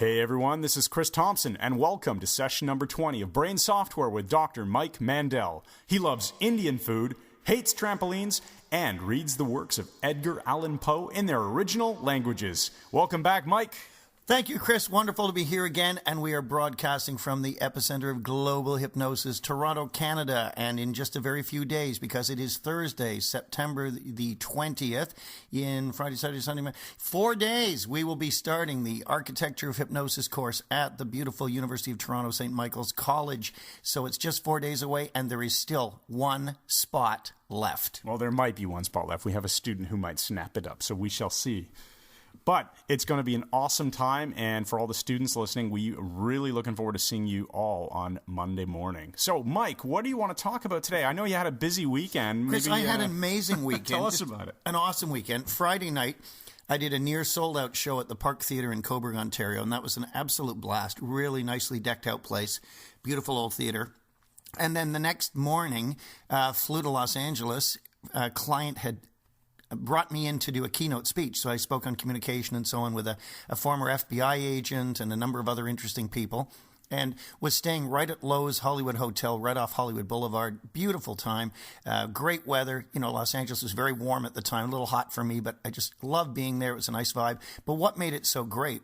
Hey everyone, this is Chris Thompson, and welcome to session number 20 of Brain Software with Dr. Mike Mandel. He loves Indian food, hates trampolines, and reads the works of Edgar Allan Poe in their original languages. Welcome back, Mike. Thank you, Chris. Wonderful to be here again, and we are broadcasting from the epicenter of global hypnosis, Toronto, Canada, and in just a very few days, because it is Thursday, September the 20th, in Friday, Saturday, Sunday, 4 days, we will be starting the Architecture of Hypnosis course at the beautiful University of Toronto, St. Michael's College. So it's just 4 days away, and there is still one spot left. Well, there might be one spot left. We have a student who might snap it up, so we shall see. But it's going to be an awesome time, and for all the students listening, we are really looking forward to seeing you all on Monday morning. So, Mike, what do you want to talk about today? I know you had a busy weekend. Chris, I had an amazing weekend. Tell us about it. An awesome weekend. Friday night, I did a near sold-out show at the Park Theatre in Cobourg, Ontario, and that was an absolute blast. Really nicely decked-out place. Beautiful old theatre. And then the next morning, flew to Los Angeles. A client had brought me in to do a keynote speech. So I spoke on communication and so on with a former FBI agent and a number of other interesting people, and was staying right at Lowe's Hollywood Hotel, right off Hollywood Boulevard. Beautiful time, great weather. You know, Los Angeles was very warm at the time, a little hot for me, but I just loved being there. It was a nice vibe. But what made it so great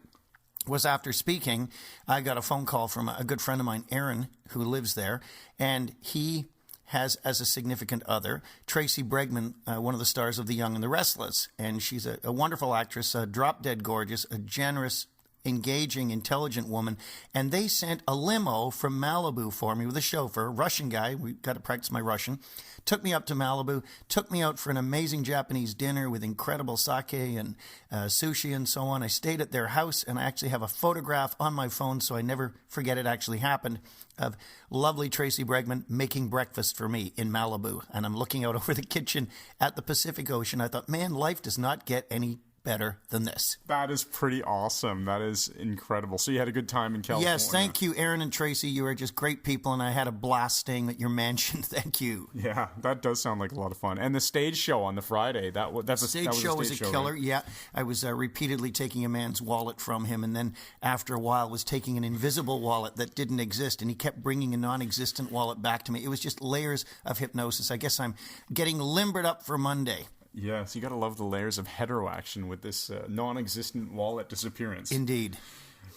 was after speaking, I got a phone call from a good friend of mine, Aaron, who lives there, and he has as a significant other Tracy Bregman, one of the stars of The Young and the Restless. And she's a wonderful actress, drop-dead gorgeous, a generous, engaging, intelligent woman. And they sent a limo from Malibu for me with a chauffeur, a Russian guy. We got to practice my Russian. Took me up to Malibu, took me out for an amazing Japanese dinner with incredible sake and sushi and so on. I stayed at their house, and I actually have a photograph on my phone so I never forget it actually happened, of lovely Tracy Bregman making breakfast for me in Malibu. And I'm looking out over the kitchen at the Pacific Ocean. I thought, man, life does not get any better than this. That is pretty awesome. That is incredible. So you had a good time in California. Yes, thank you, Aaron and Tracy. You are just great people, and I had a blast staying at your mansion. Thank you. Yeah, that does sound like a lot of fun. And the stage show on the Friday, that was a stage show. Was a killer. Right? Yeah, I was repeatedly taking a man's wallet from him, and then after a while was taking an invisible wallet that didn't exist, and he kept bringing a non-existent wallet back to me. It was just layers of hypnosis. I guess I'm getting limbered up for Monday. Yes, you got to love the layers of hetero action with this non-existent wallet disappearance. Indeed.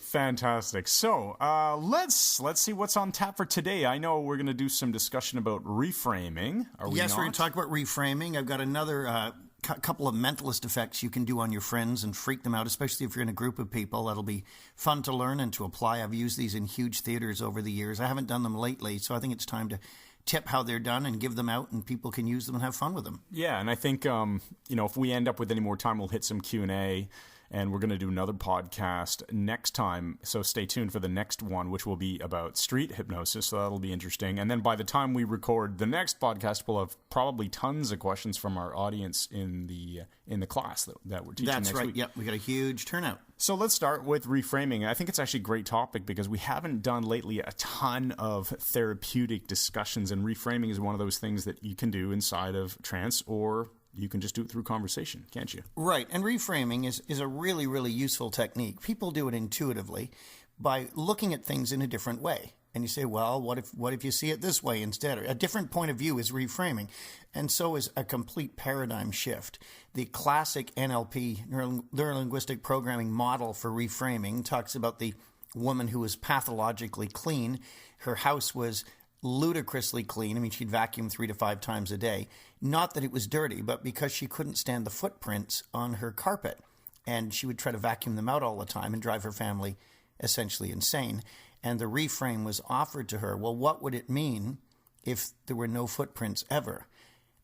Fantastic. So let's see what's on tap for today. I know we're going to do some discussion about reframing. Are we Yes, not? we're going to talk about reframing. I've got another couple of mentalist effects you can do on your friends and freak them out, especially if you're in a group of people. That'll be fun to learn and to apply. I've used these in huge theaters over the years. I haven't done them lately, so I think it's time to tip how they're done and give them out, and people can use them and have fun with them. Yeah, and I think if we end up with any more time, we'll hit some Q&A, and we're going to do another podcast next time. So stay tuned for the next one, which will be about street hypnosis. So that'll be interesting. And then by the time we record the next podcast, we'll have probably tons of questions from our audience in the class that we're teaching next week. That's right. Yep, we got a huge turnout. So let's start with reframing. I think it's actually a great topic because we haven't done lately a ton of therapeutic discussions, and reframing is one of those things that you can do inside of trance, or you can just do it through conversation, can't you? Right. And reframing is a really, really useful technique. People do it intuitively by looking at things in a different way. And you say, well, what if you see it this way instead? A different point of view is reframing. And so is a complete paradigm shift. The classic NLP, neuro-linguistic programming model for reframing, talks about the woman who was pathologically clean. Her house was ludicrously clean. I mean, she'd vacuum 3 to 5 times a day. Not that it was dirty, but because she couldn't stand the footprints on her carpet. And she would try to vacuum them out all the time and drive her family essentially insane. And the reframe was offered to her. Well, what would it mean if there were no footprints ever?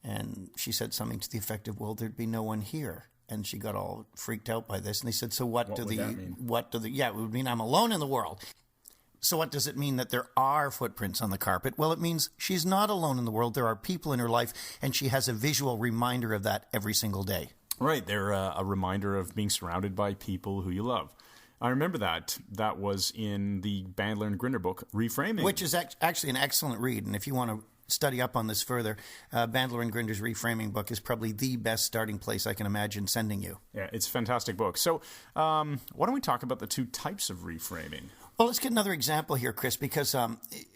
And she said something to the effect of, well, there'd be no one here. And she got all freaked out by this. And they said, so what would that mean? It would mean I'm alone in the world. So what does it mean that there are footprints on the carpet? Well, it means she's not alone in the world. There are people in her life, and she has a visual reminder of that every single day. Right. They're a reminder of being surrounded by people who you love. I remember that. That was in the Bandler and Grinder book, Reframing. Which is actually an excellent read. And if you want to study up on this further, Bandler and Grinder's Reframing book is probably the best starting place I can imagine sending you. Yeah, it's a fantastic book. So why don't we talk about the two types of reframing? Well, let's get another example here, Chris, because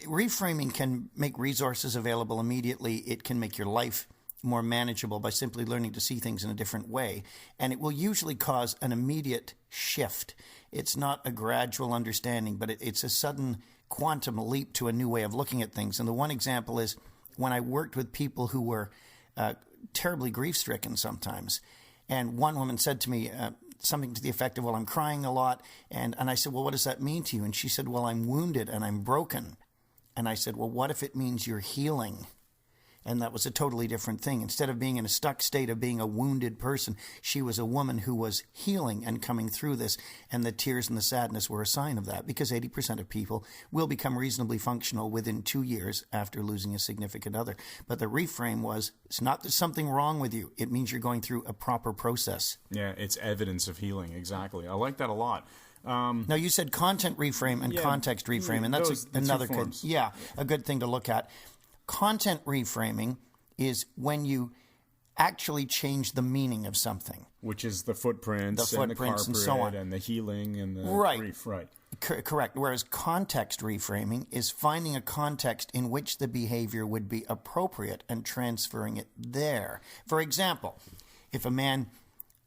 reframing can make resources available immediately. It can make your life more manageable by simply learning to see things in a different way. And it will usually cause an immediate shift. It's not a gradual understanding, but it's a sudden quantum leap to a new way of looking at things. And the one example is when I worked with people who were terribly grief-stricken sometimes. And one woman said to me something to the effect of, well, I'm crying a lot. And I said, well, what does that mean to you? And she said, well, I'm wounded and I'm broken. And I said, well, what if it means you're healing? And that was a totally different thing. Instead of being in a stuck state of being a wounded person, she was a woman who was healing and coming through this. And the tears and the sadness were a sign of that, because 80% of people will become reasonably functional within 2 years after losing a significant other. But the reframe was, it's not there's something wrong with you. It means you're going through a proper process. Yeah, it's evidence of healing. Exactly. I like that a lot. Now, you said content reframe and context reframe, and that's another good, a good thing to look at. Content reframing is when you actually change the meaning of something. Which is the footprints and the carpet and so on. And the healing and the grief. Right. Correct. Whereas context reframing is finding a context in which the behavior would be appropriate and transferring it there. For example, if a man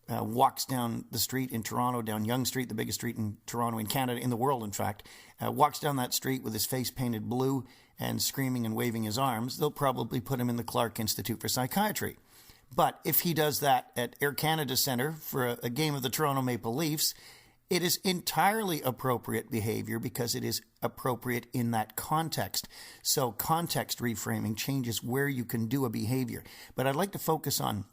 walks down the street in Toronto, down Yonge Street, the biggest street in Toronto, in Canada, in the world, in fact, walks down that street with his face painted blue and screaming and waving his arms, they'll probably put him in the Clark Institute for Psychiatry. But if he does that at Air Canada Centre for a game of the Toronto Maple Leafs, it is entirely appropriate behavior because it is appropriate in that context. So context reframing changes where you can do a behavior. But I'd like to focus on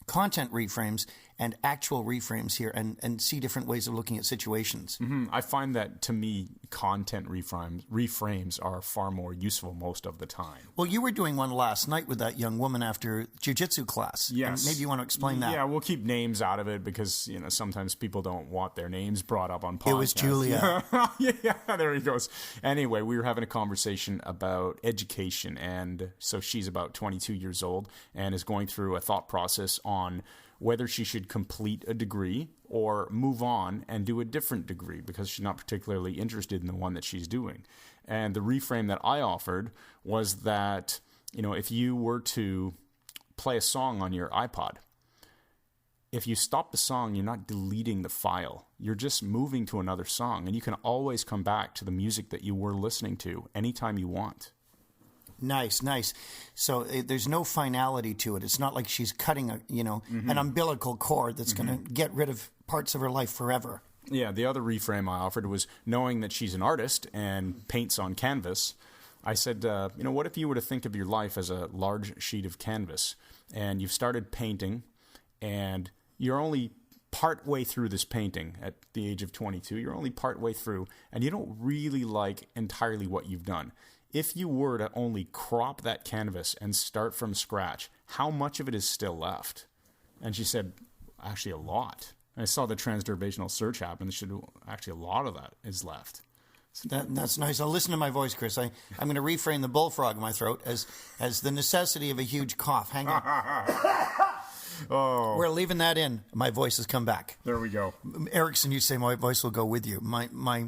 content reframes and actual reframes here and see different ways of looking at situations. Mm-hmm. I find that, to me, content reframes are far more useful most of the time. Well, you were doing one last night with that young woman after jiu-jitsu class. Yes. Maybe you want to explain that. Yeah, we'll keep names out of it because, sometimes people don't want their names brought up on podcasts. It was Julia. Yeah, there he goes. Anyway, we were having a conversation about education, and so she's about 22 years old and is going through a thought process on whether she should complete a degree or move on and do a different degree because she's not particularly interested in the one that she's doing. And the reframe that I offered was that, if you were to play a song on your iPod, if you stop the song, you're not deleting the file. You're just moving to another song, and you can always come back to the music that you were listening to anytime you want. Nice. So there's no finality to it. It's not like she's cutting an umbilical cord that's going to get rid of parts of her life forever. Yeah, the other reframe I offered was, knowing that she's an artist and paints on canvas, I said, what if you were to think of your life as a large sheet of canvas, and you've started painting, and you're only part way through this painting at the age of 22. You're only part way through, and you don't really like entirely what you've done. If you were to only crop that canvas and start from scratch, how much of it is still left? And she said, actually a lot. And I saw the transderivational search happen. Actually, a lot of that is left. That's nice. I'll listen to my voice, Chris. I'm going to reframe the bullfrog in my throat as the necessity of a huge cough. Hang on. Oh. We're leaving that in. My voice has come back. There we go. Erickson, you say my voice will go with you. My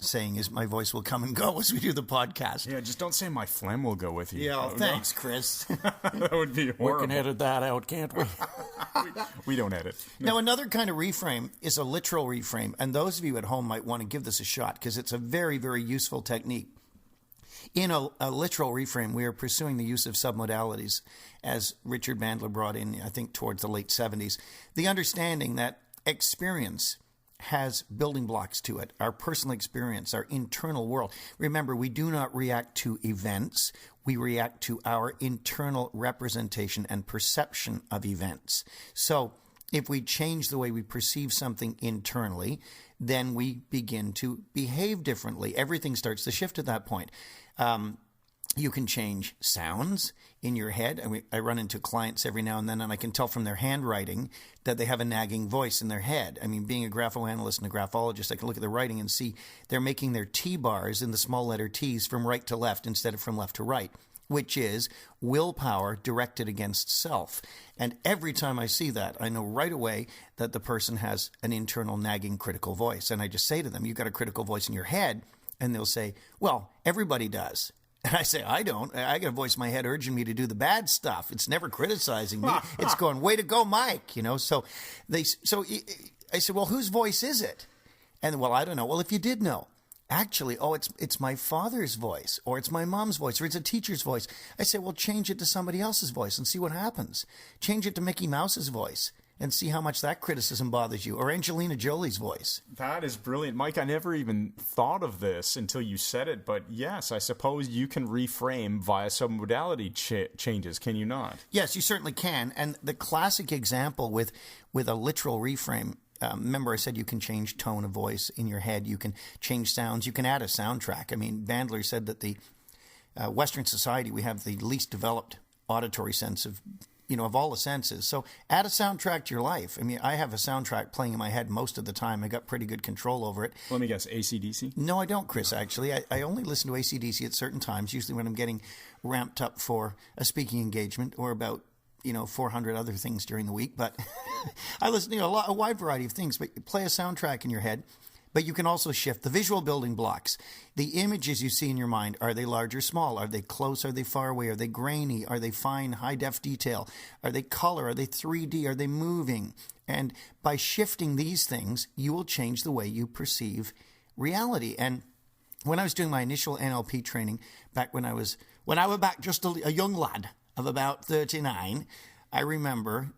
saying is my voice will come and go as we do the podcast. Yeah, just don't say my phlegm will go with you. Yeah, well, thanks, Chris. That would be horrible. We can edit that out, can't we? We don't edit. No. Now, another kind of reframe is a literal reframe, and those of you at home might want to give this a shot because it's a very, very useful technique. In a literal reframe, we are pursuing the use of submodalities, as Richard Bandler brought in, I think, towards the late 70s. The understanding that experience has building blocks to it, our personal experience, our internal world. Remember, we do not react to events. We react to our internal representation and perception of events. So if we change the way we perceive something internally, then we begin to behave differently. Everything starts to shift at that point. You can change sounds in your head. I run into clients every now and then, and I can tell from their handwriting that they have a nagging voice in their head. I mean, being a graphoanalyst and a graphologist, I can look at the writing and see they're making their T bars in the small letter T's from right to left instead of from left to right. which is willpower directed against self. And every time I see that, I know right away that the person has an internal nagging critical voice. And I just say to them, you've got a critical voice in your head. And they'll say, well, everybody does. And I say, I don't. I got a voice in my head urging me to do the bad stuff. It's never criticizing me. It's going, way to go, Mike. So I said, well, whose voice is it? And, well, I don't know. Well, if you did know, actually, it's my father's voice, or it's my mom's voice, or it's a teacher's voice. I say, well, change it to somebody else's voice and see what happens. Change it to Mickey Mouse's voice and see how much that criticism bothers you, or Angelina Jolie's voice. That is brilliant. Mike, I never even thought of this until you said it, but yes, I suppose you can reframe via submodality changes, can you not? Yes, you certainly can. And the classic example with a literal reframe, remember I said you can change tone of voice in your head, you can change sounds, you can add a soundtrack. I mean, Bandler said that the Western society, we have the least developed auditory sense of all the senses. So add a soundtrack to your life. I mean, I have a soundtrack playing in my head most of the time. I got pretty good control over it. Let me guess, AC/DC? No, I don't, Chris, actually. I only listen to AC/DC at certain times, usually when I'm getting ramped up for a speaking engagement or about 400 other things during the week. But I listen to a wide variety of things. But you play a soundtrack in your head. But you can also shift the visual building blocks. The images you see in your mind, are they large or small? Are they close? Are they far away? Are they grainy? Are they fine, high-def detail? Are they color? Are they 3D? Are they moving? And by shifting these things, you will change the way you perceive reality. And when I was doing my initial NLP training, back when I was back just a young lad of about 39, I remember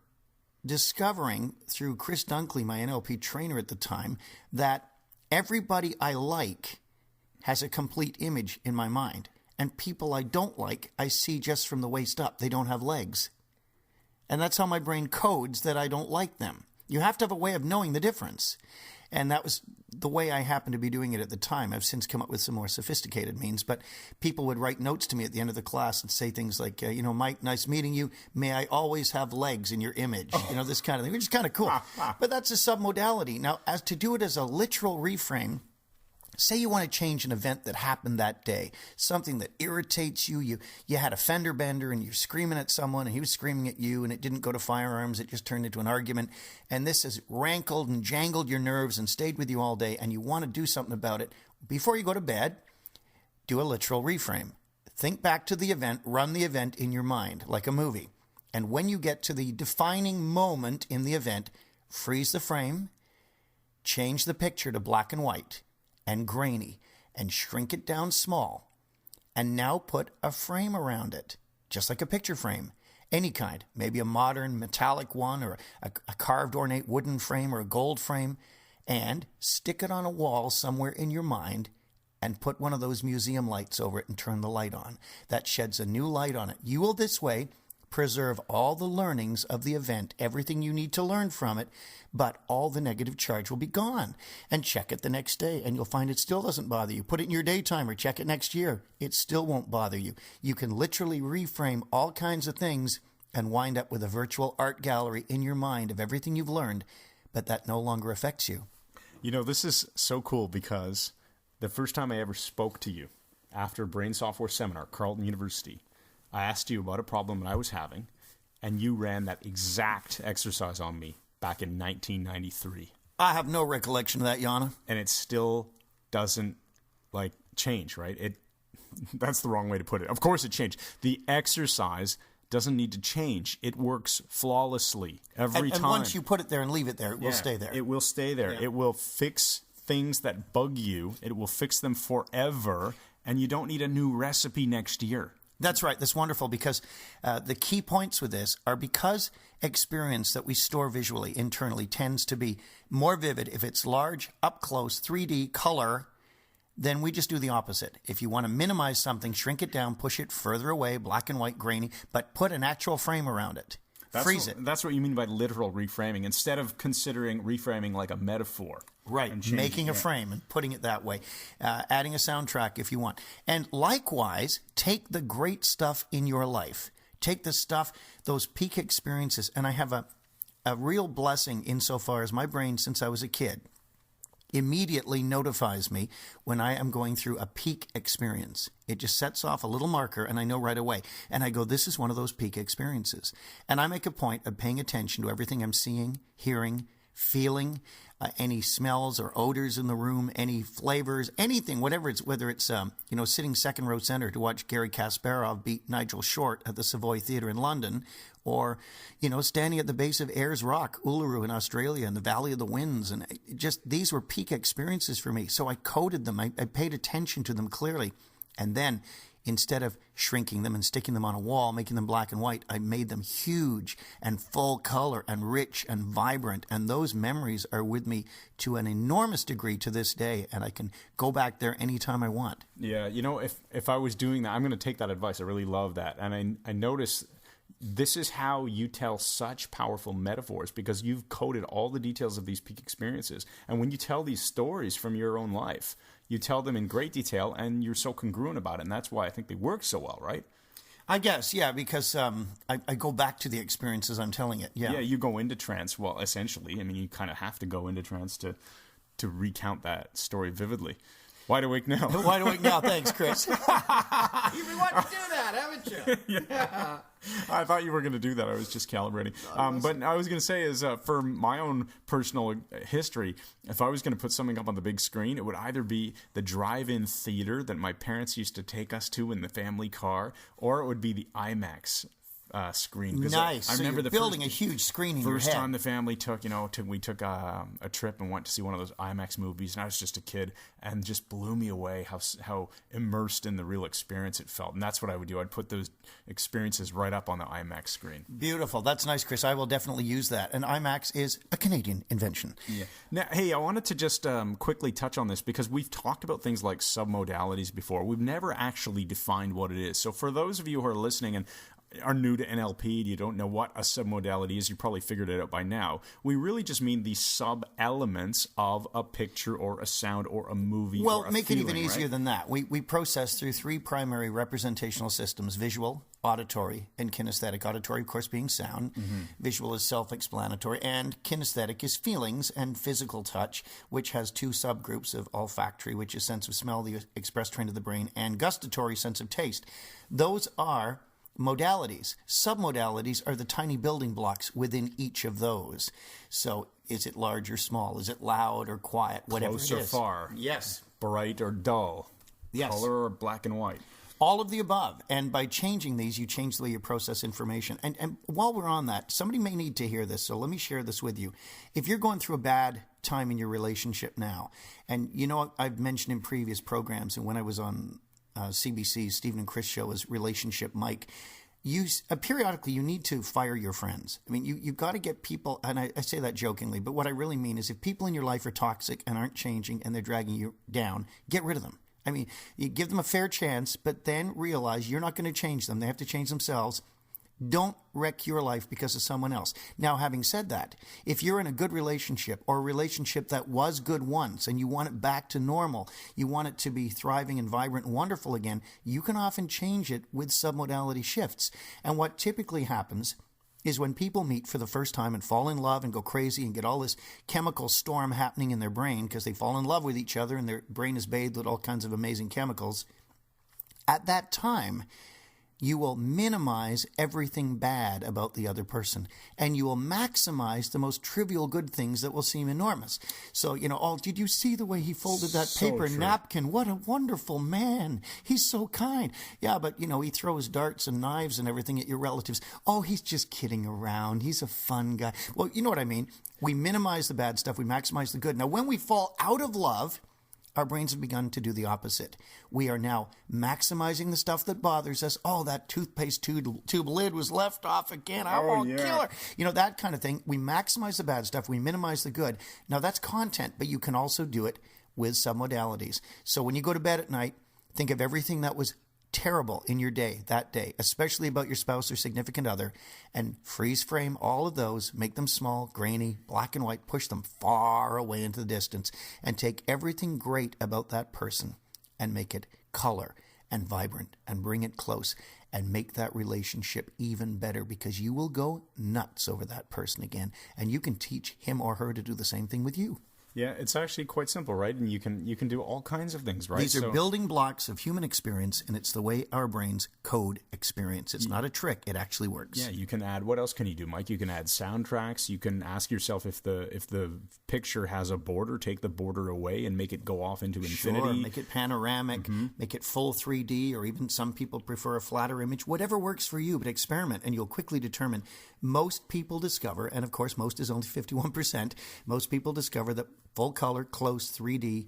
discovering through Chris Dunkley, my NLP trainer at the time, that everybody I like has a complete image in my mind. And people I don't like, I see just from the waist up. They don't have legs. And that's how my brain codes that I don't like them. You have to have a way of knowing the difference. And that was the way I happened to be doing it at the time. I've since come up with some more sophisticated means. But people would write notes to me at the end of the class and say things like, Mike, nice meeting you. May I always have legs in your image? This kind of thing, which is kind of cool. But that's a submodality. Now, as to do it as a literal reframe, say you want to change an event that happened that day, something that irritates you. You had a fender bender and you're screaming at someone and he was screaming at you and it didn't go to firearms. It just turned into an argument. And this has rankled and jangled your nerves and stayed with you all day and you want to do something about it. Before you go to bed, do a literal reframe. Think back to the event, run the event in your mind like a movie. And when you get to the defining moment in the event, freeze the frame, change the picture to black and white and grainy, and shrink it down small, and now put a frame around it, just like a picture frame, any kind, maybe a modern metallic one, or a carved ornate wooden frame, or a gold frame, and stick it on a wall somewhere in your mind, and put one of those museum lights over it and turn the light on. That sheds a new light on it. You will this way preserve all the learnings of the event, everything you need to learn from it, but all the negative charge will be gone. And check it the next day, and you'll find it still doesn't bother you. Put it in your day timer, check it next year. It still won't bother you. You can literally reframe all kinds of things and wind up with a virtual art gallery in your mind of everything you've learned, but that no longer affects you. This is so cool because the first time I ever spoke to you after a brain software seminar, Carleton University, I asked you about a problem that I was having, and you ran that exact exercise on me back in 1993. I have no recollection of that, Yana. And it still doesn't, change, right? That's the wrong way to put it. Of course it changed. The exercise doesn't need to change. It works flawlessly every time. And once you put it there and leave it there, it will stay there. It will stay there. Yeah. It will fix things that bug you. It will fix them forever, and you don't need a new recipe next year. That's right. That's wonderful because the key points with this are because experience that we store visually internally tends to be more vivid if it's large, up close, 3D, color, then we just do the opposite. If you want to minimize something, shrink it down, push it further away, black and white, grainy, but put an actual frame around it. Freeze it. That's what you mean by literal reframing, instead of considering reframing like a metaphor. Right, making a frame and putting it that way, adding a soundtrack if you want. And likewise, take the great stuff in your life. Take the stuff, those peak experiences, and I have a real blessing insofar as my brain, since I was a kid, immediately notifies me when I am going through a peak experience. It just sets off a little marker, and I know right away. And I go, this is one of those peak experiences. And I make a point of paying attention to everything I'm seeing, hearing, feeling, any smells or odors in the room, any flavors, anything, whatever it's, whether it's, sitting second row center to watch Gary Kasparov beat Nigel Short at the Savoy Theatre in London, or, standing at the base of Ayers Rock, Uluru in Australia, in the Valley of the Winds. And these were peak experiences for me. So I coded them. I paid attention to them clearly. And then, instead of shrinking them and sticking them on a wall, making them black and white, I made them huge and full color and rich and vibrant. And those memories are with me to an enormous degree to this day. And I can go back there anytime I want. Yeah, if I was doing that, I'm going to take that advice. I really love that. And I notice this is how you tell such powerful metaphors, because you've coded all the details of these peak experiences. And when you tell these stories from your own life, you tell them in great detail, and you're so congruent about it. And that's why I think they work so well, right? I guess, yeah, because I go back to the experiences I'm telling it. Yeah, you go into trance. Well, essentially, I mean, you kind of have to go into trance to recount that story vividly. Wide awake now. Wide awake now. Thanks, Chris. You've been wanting to do that, haven't you? Yeah. I thought you were going to do that. I was just calibrating. But I was going to say is for my own personal history, if I was going to put something up on the big screen, it would either be the drive-in theater that my parents used to take us to in the family car, or it would be the IMAX screen. Nice. I remember you're building a huge screen in your head. First time the family took a trip and went to see one of those IMAX movies, and I was just a kid, and just blew me away how immersed in the real experience it felt. And that's what I would do. I'd put those experiences right up on the IMAX screen. Beautiful. That's nice, Chris. I will definitely use that. And IMAX is a Canadian invention. Yeah. Now, hey, I wanted to just quickly touch on this, because we've talked about things like submodalities before. We've never actually defined what it is. So for those of you who are listening and are new to NLP, you don't know what a submodality is, you probably figured it out by now. We really just mean the sub-elements of a picture or a sound or a movie or a make feeling, it even easier right? than that. We process through three primary representational systems: visual, auditory, and kinesthetic. Auditory, of course, being sound. Mm-hmm. Visual is self-explanatory. And kinesthetic is feelings and physical touch, which has two subgroups of olfactory, which is sense of smell, the express train of the brain, and gustatory, sense of taste. Those are modalities. Submodalities are the tiny building blocks within each of those. So is it large or small? Is it loud or quiet? Whatever Close it or is. far? Yes. Bright or dull? Yes. Color or black and white? All of the above. And by changing these, you change the way you process information. And while we're on that, somebody may need to hear this, so let me share this with you. If you're going through a bad time in your relationship now, and I've mentioned in previous programs, and when I was on CBC's Stephen and Chris show as Relationship Mike, periodically you need to fire your friends. I mean, you've got to get people, and I say that jokingly, but what I really mean is if people in your life are toxic and aren't changing and they're dragging you down, get rid of them. I mean, you give them a fair chance, but then realize you're not going to change them. They have to change themselves. Don't wreck your life because of someone else. Now, having said that, if you're in a good relationship or a relationship that was good once and you want it back to normal, you want it to be thriving and vibrant and wonderful again, you can often change it with submodality shifts. And what typically happens is when people meet for the first time and fall in love and go crazy and get all this chemical storm happening in their brain because they fall in love with each other and their brain is bathed with all kinds of amazing chemicals, at that time, you will minimize everything bad about the other person, and you will maximize the most trivial good things that will seem enormous. So, did you see the way he folded that paper napkin? What a wonderful man. He's so kind. Yeah, but, he throws darts and knives and everything at your relatives. Oh, he's just kidding around. He's a fun guy. Well, you know what I mean. We minimize the bad stuff. We maximize the good. Now, when we fall out of love, our brains have begun to do the opposite. We are now maximizing the stuff that bothers us. Oh, that toothpaste tube lid was left off again. I won't kill her. That kind of thing. We maximize the bad stuff. We minimize the good. Now, that's content, but you can also do it with submodalities. So when you go to bed at night, think of everything that was terrible in your day, that day, especially about your spouse or significant other, and freeze frame all of those, make them small, grainy, black and white, push them far away into the distance, and take everything great about that person and make it color and vibrant and bring it close and make that relationship even better, because you will go nuts over that person again, and you can teach him or her to do the same thing with you. Yeah, it's actually quite simple, right? And you can do all kinds of things, right? These are building blocks of human experience, and it's the way our brains code experience. It's not a trick. It actually works. Yeah, you can add, what else can you do, Mike? You can add soundtracks. You can ask yourself if the picture has a border, take the border away and make it go off into infinity. Sure, make it panoramic, make it full 3D, or even some people prefer a flatter image. Whatever works for you, but experiment, and you'll quickly determine. Most people discover, and of course most is only 51%, most people discover that full color, close 3D,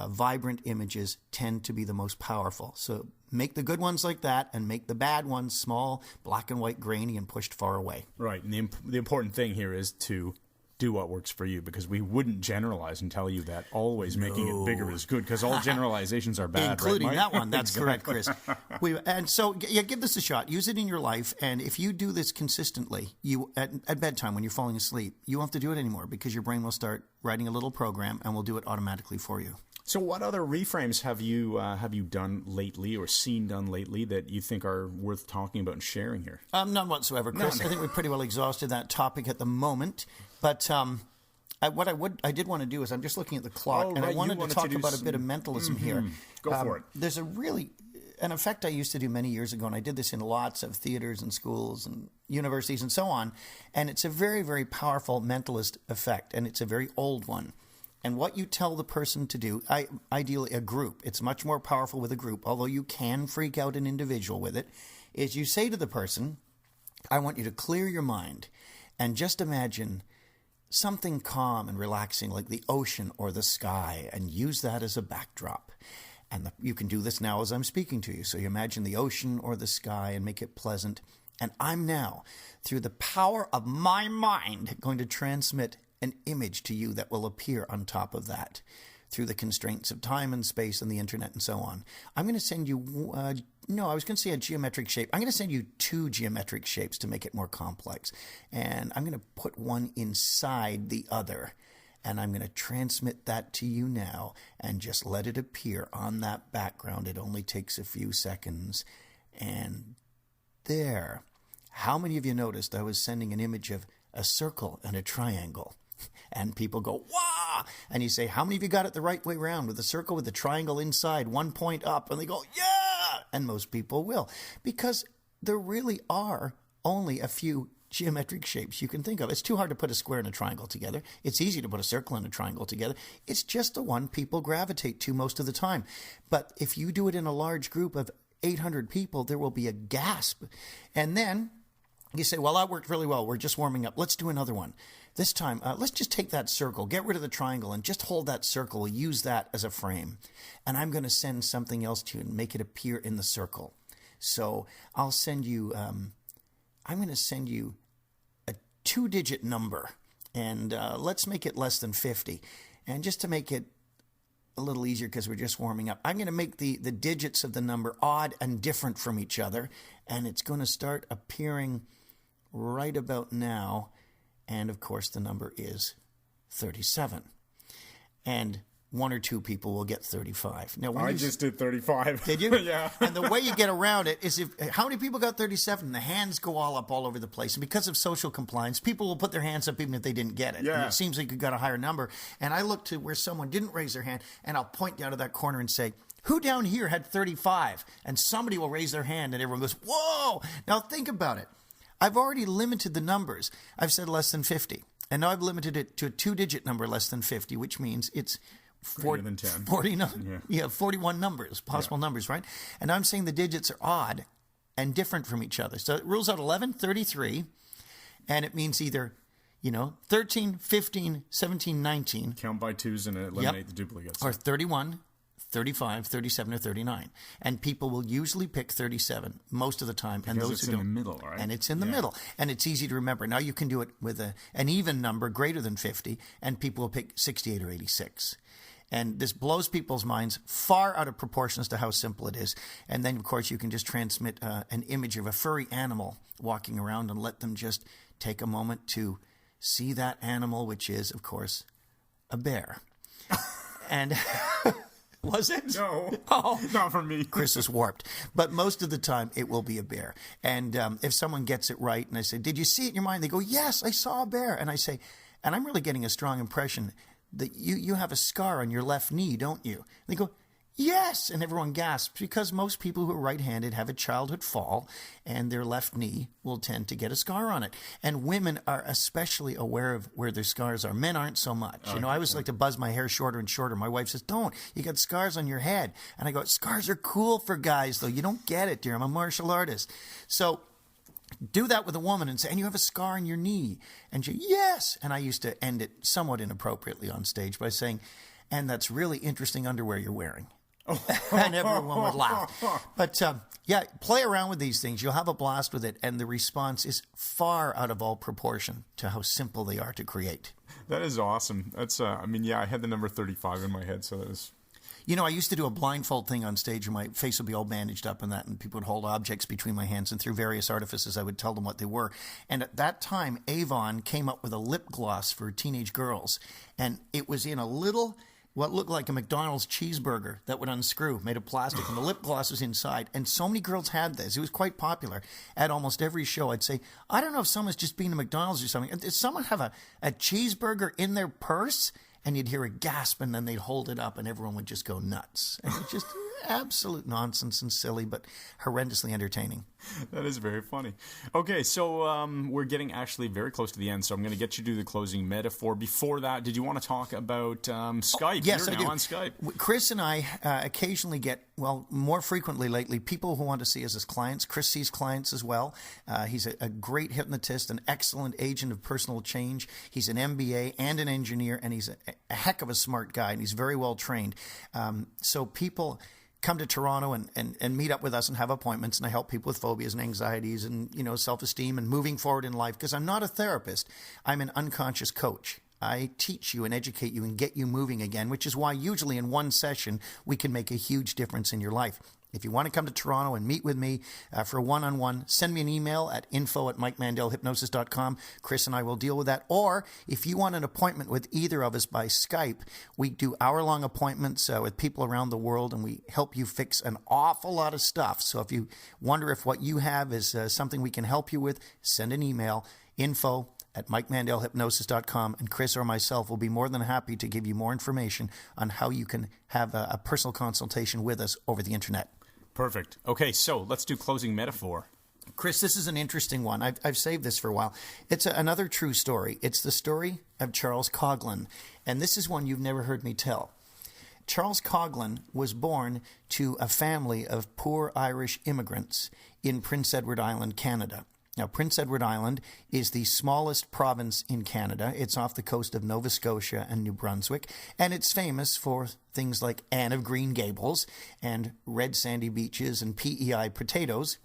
vibrant images tend to be the most powerful. So make the good ones like that and make the bad ones small, black and white, grainy, and pushed far away. Right. And the important thing here is to do what works for you, because we wouldn't generalize and tell you that always making it bigger is good, because all generalizations are bad, including right, that one. That's correct, Chris. And so, give this a shot. Use it in your life, and if you do this consistently, you at bedtime when you're falling asleep, you won't have to do it anymore, because your brain will start writing a little program and will do it automatically for you. So what other reframes have you done lately or seen done lately that you think are worth talking about and sharing here? None whatsoever, Chris. I think we've pretty well exhausted that topic at the moment. But what I did want to do is, I'm just looking at the clock, and I wanted to talk about a bit of mentalism here. Go for it. There's an effect I used to do many years ago, and I did this in lots of theaters and schools and universities and so on, and it's a very, very powerful mentalist effect, and it's a very old one. And what you tell the person to do, ideally a group, it's much more powerful with a group, although you can freak out an individual with it, is you say to the person, I want you to clear your mind and just imagine something calm and relaxing like the ocean or the sky, and use that as a backdrop. And you can do this now as I'm speaking to you. So you imagine the ocean or the sky and make it pleasant. And I'm now, through the power of my mind, going to transmit an image to you that will appear on top of that through the constraints of time and space and the internet and so on. I'm going to send you, I was going to say a geometric shape. I'm going to send you 2 geometric shapes to make it more complex. And I'm going to put one inside the other. And I'm going to transmit that to you now and just let it appear on that background. It only takes a few seconds. And there. How many of you noticed I was sending an image of a circle and a triangle? And people go, wow! And you say, how many of you got it the right way around, with a circle with the triangle inside, 1 point up? And they go, yeah! And most people will. Because there really are only a few geometric shapes you can think of. It's too hard to put a square and a triangle together. It's easy to put a circle and a triangle together. It's just the one people gravitate to most of the time. But if you do it in a large group of 800 people, there will be a gasp. And then you say, well, that worked really well. We're just warming up. Let's do another one. This time, let's just take that circle, get rid of the triangle, and just hold that circle. We'll use that as a frame. And I'm going to send something else to you and make it appear in the circle. So I'll send you, I'm going to send you a 2-digit number. And let's make it less than 50. And just to make it a little easier, because we're just warming up, I'm going to make the digits of the number odd and different from each other. And it's going to start appearing right about now. And, of course, the number is 37. And 1 or 2 people will get 35. Now, I just did 35. Did you? Yeah. And the way you get around it is, how many people got 37? The hands go all up all over the place. And because of social compliance, people will put their hands up even if they didn't get it. Yeah. And it seems like you got a higher number. And I look to where someone didn't raise their hand, and I'll point down to that corner and say, who down here had 35? And somebody will raise their hand, and everyone goes, whoa! Now, think about it. I've already limited the numbers. I've said less than 50. And now I've limited it to a 2-digit number less than 50, which means it's 40, 41 numbers, possible numbers, right? And I'm saying the digits are odd and different from each other. So it rules out 11, 33, and it means either, 13, 15, 17, 19. Count by 2s and eliminate the duplicates. Or 31, 35, 37, or 39. And people will usually pick 37 most of the time. Because and those it's who in don't, the middle, right? And it's in the middle. And it's easy to remember. Now you can do it with an even number greater than 50, and people will pick 68 or 86. And this blows people's minds far out of proportion as to how simple it is. And then, of course, you can just transmit an image of a furry animal walking around and let them just take a moment to see that animal, which is, of course, a bear. And... Was it? No, oh, not for me. Chris is warped. But most of the time, it will be a bear. And if someone gets it right, and I say, did you see it in your mind? They go, yes, I saw a bear. And I say, and I'm really getting a strong impression, that you have a scar on your left knee, don't you? And they go, yes, and everyone gasps because most people who are right-handed have a childhood fall and their left knee will tend to get a scar on it. And women are especially aware of where their scars are. Men aren't so much. You know, I always like to buzz my hair shorter and shorter. My wife says, don't. You got scars on your head. And I go, scars are cool for guys, though. You don't get it, dear. I'm a martial artist. So do that with a woman and say, and you have a scar on your knee. And she, yes. And I used to end it somewhat inappropriately on stage by saying, and that's really interesting underwear you're wearing. And everyone would laugh. But yeah, play around with these things. You'll have a blast with it. And the response is far out of all proportion to how simple they are to create. That is awesome. That's, I mean, yeah, I had the number 35 in my head, so that was... You know, I used to do a blindfold thing on stage, and my face would be all bandaged up and that, and people would hold objects between my hands, and through various artifices, I would tell them what they were. And at that time, Avon came up with a lip gloss for teenage girls, and it was in a little... what looked like a McDonald's cheeseburger that would unscrew, made of plastic, and the lip gloss was inside. And so many girls had this. It was quite popular. At almost every show, I'd say, I don't know if someone's just been to McDonald's or something. Does someone have a cheeseburger in their purse? And you'd hear a gasp, and then they'd hold it up, and everyone would just go nuts. And it's just absolute nonsense and silly, but horrendously entertaining. That is very funny. Okay, so we're getting actually very close to the end, so I'm going to get you to do the closing metaphor. Before that, did you want to talk about Skype? Yes, You're I do. now on Skype. Chris and I occasionally get, well, more frequently lately, people who want to see us as clients. Chris sees clients as well. He's a great hypnotist, an excellent agent of personal change. He's an MBA and an engineer, and he's a heck of a smart guy, and he's very well trained. So people come to Toronto and meet up with us and have appointments, and I help people with phobias and anxieties and, you know, self-esteem and moving forward in life, because I'm not a therapist. I'm an unconscious coach. I teach you and educate you and get you moving again, which is why usually in one session we can make a huge difference in your life. If you want to come to Toronto and meet with me for a one-on-one, send me an email at info@mikemandelhypnosis.com. Chris and I will deal with that. Or if you want an appointment with either of us by Skype, we do hour-long appointments with people around the world, and we help you fix an awful lot of stuff. So if you wonder if what you have is something we can help you with, send an email, info@mikemandelhypnosis.com, and Chris or myself will be more than happy to give you more information on how you can have a personal consultation with us over the internet. Perfect. Okay, so let's do closing metaphor. Chris, this is an interesting one. I've saved this for a while. It's another true story. It's the story of Charles Coughlin, and this is one you've never heard me tell. Charles Coughlin was born to a family of poor Irish immigrants in Prince Edward Island, Canada. Now, Prince Edward Island is the smallest province in Canada. It's off the coast of Nova Scotia and New Brunswick, and it's famous for things like Anne of Green Gables and red sandy beaches and PEI potatoes.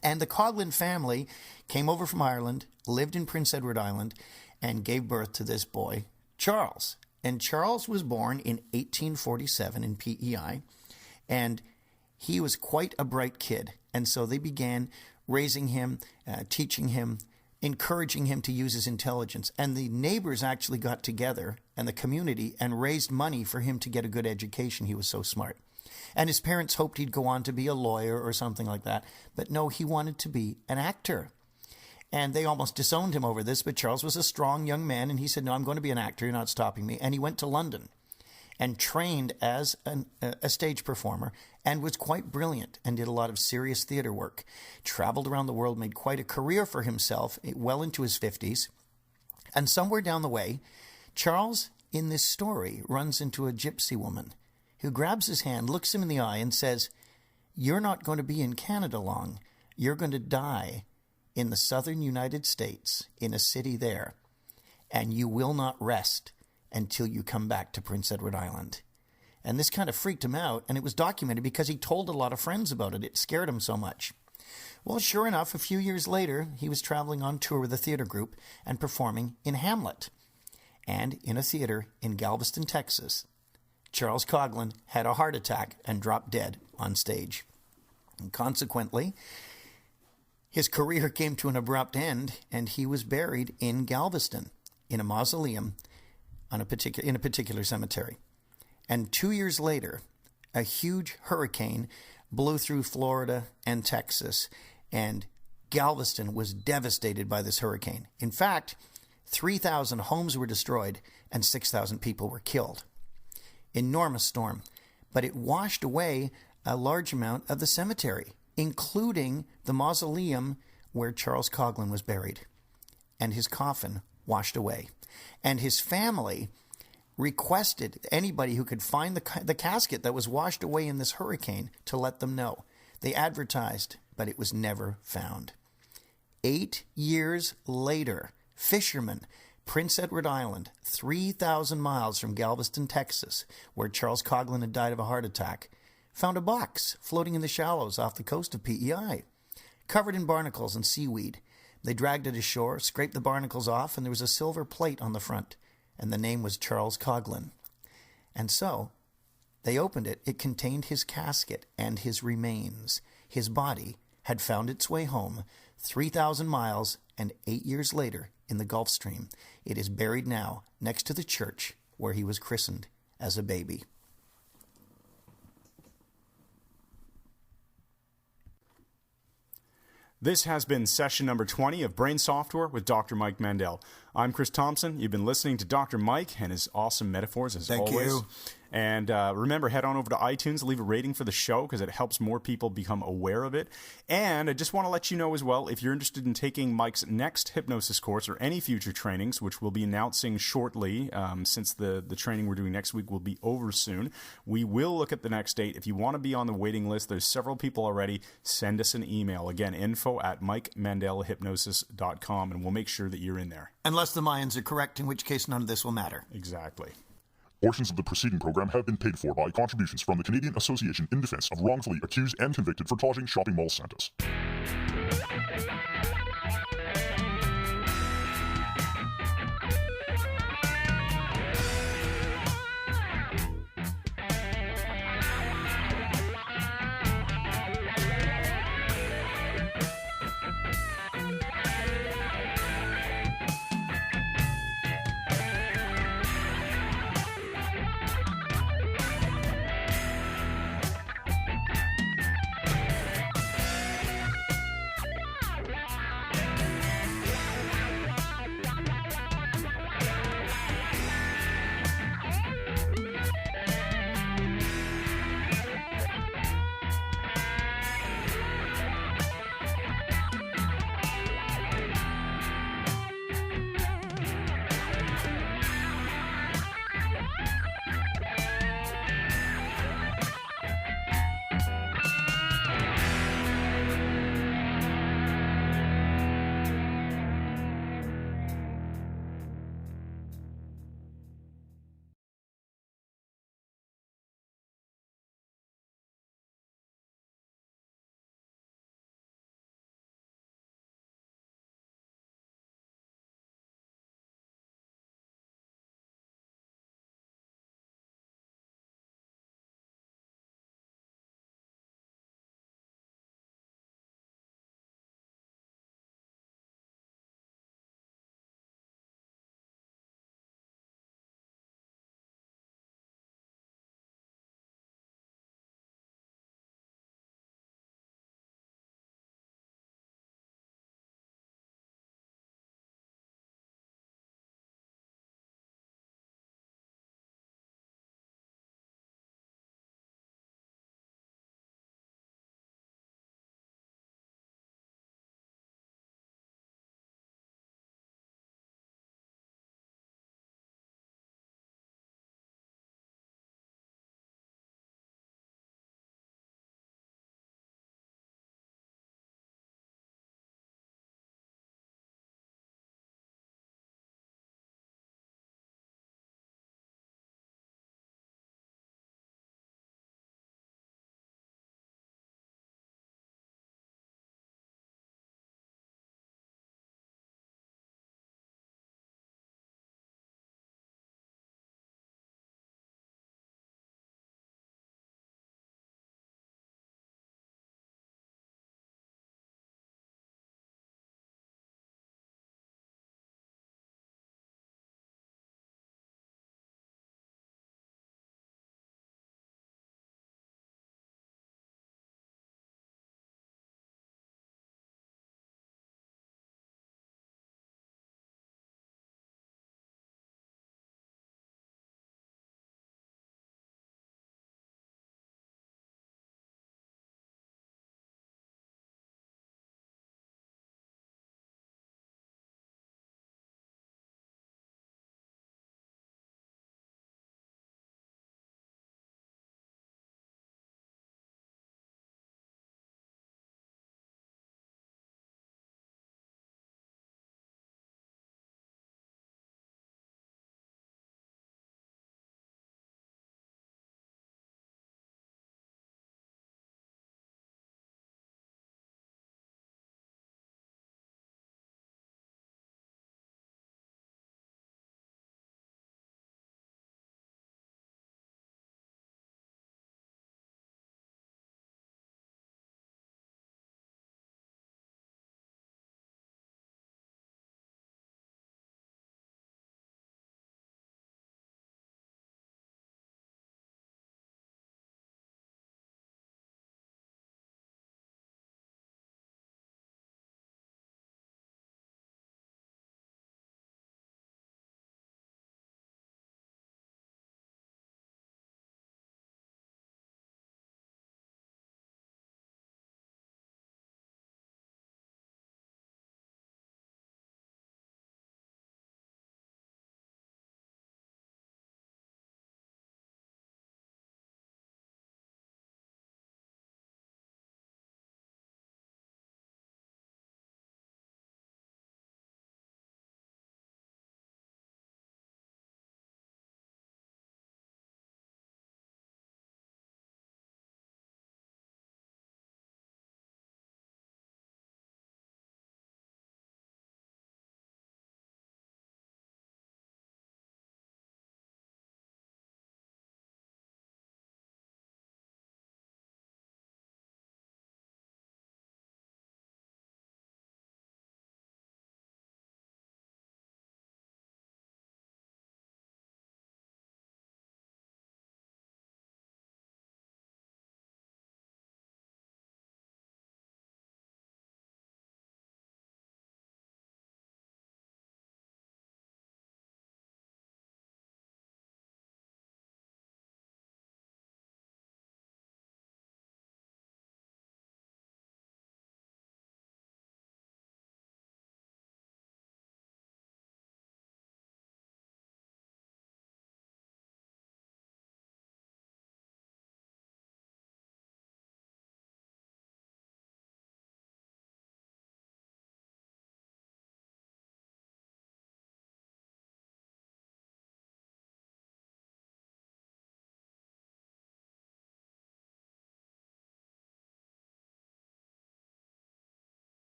And the Coughlin family came over from Ireland, lived in Prince Edward Island, and gave birth to this boy, Charles. And Charles was born in 1847 in PEI, and he was quite a bright kid. And so they began raising him, teaching him, encouraging him to use his intelligence. And the neighbors actually got together, and the community, and raised money for him to get a good education. He was so smart. And his parents hoped he'd go on to be a lawyer or something like that. But no, he wanted to be an actor. And they almost disowned him over this, but Charles was a strong young man, and he said, no, I'm going to be an actor. You're not stopping me. And he went to London and trained as a stage performer, and was quite brilliant and did a lot of serious theater work. Traveled around the world, made quite a career for himself well into his 50s. And somewhere down the way, Charles, in this story, runs into a gypsy woman who grabs his hand, looks him in the eye, and says, you're not going to be in Canada long. You're going to die in the southern United States, in a city there, and you will not rest until you come back to Prince Edward Island. And this kind of freaked him out, and it was documented because he told a lot of friends about it. It scared him so much. Well, sure enough, a few years later, he was traveling on tour with a theater group and performing in Hamlet. And in a theater in Galveston, Texas, Charles Coughlin had a heart attack and dropped dead on stage. And consequently, his career came to an abrupt end, and he was buried in Galveston in a mausoleum in a particular cemetery. And 2 years later, a huge hurricane blew through Florida and Texas, and Galveston was devastated by this hurricane. In fact, 3,000 homes were destroyed and 6,000 people were killed. Enormous storm, but it washed away a large amount of the cemetery, including the mausoleum where Charles Coghlan was buried, and his coffin washed away. And his family requested anybody who could find the casket that was washed away in this hurricane to let them know. They advertised, but it was never found. 8 years later, fishermen, Prince Edward Island, 3,000 miles from Galveston, Texas, where Charles Coghlan had died of a heart attack, found a box floating in the shallows off the coast of PEI, covered in barnacles and seaweed. They dragged it ashore, scraped the barnacles off, and there was a silver plate on the front, and the name was Charles Coghlan. And so, they opened it. It contained his casket and his remains. His body had found its way home 3,000 miles, and 8 years later, in the Gulf Stream, it is buried now next to the church where he was christened as a baby. This has been session number 20 of Brain Software with Dr. Mike Mandel. I'm Chris Thompson. You've been listening to Dr. Mike and his awesome metaphors as always. Thank you. And remember, head on over to iTunes, leave a rating for the show because it helps more people become aware of it. And I just want to let you know as well, if you're interested in taking Mike's next hypnosis course or any future trainings, which we'll be announcing shortly, since the training we're doing next week will be over soon, we will look at the next date. If you want to be on the waiting list, there's several people already. Send us an email. Again, info@mikemandelhypnosis.com, and we'll make sure that you're in there. Unless the Mayans are correct, in which case none of this will matter. Exactly. Portions of the preceding program have been paid for by contributions from the Canadian Association in Defense of Wrongfully Accused and Convicted for Flogging Shopping Mall Santas.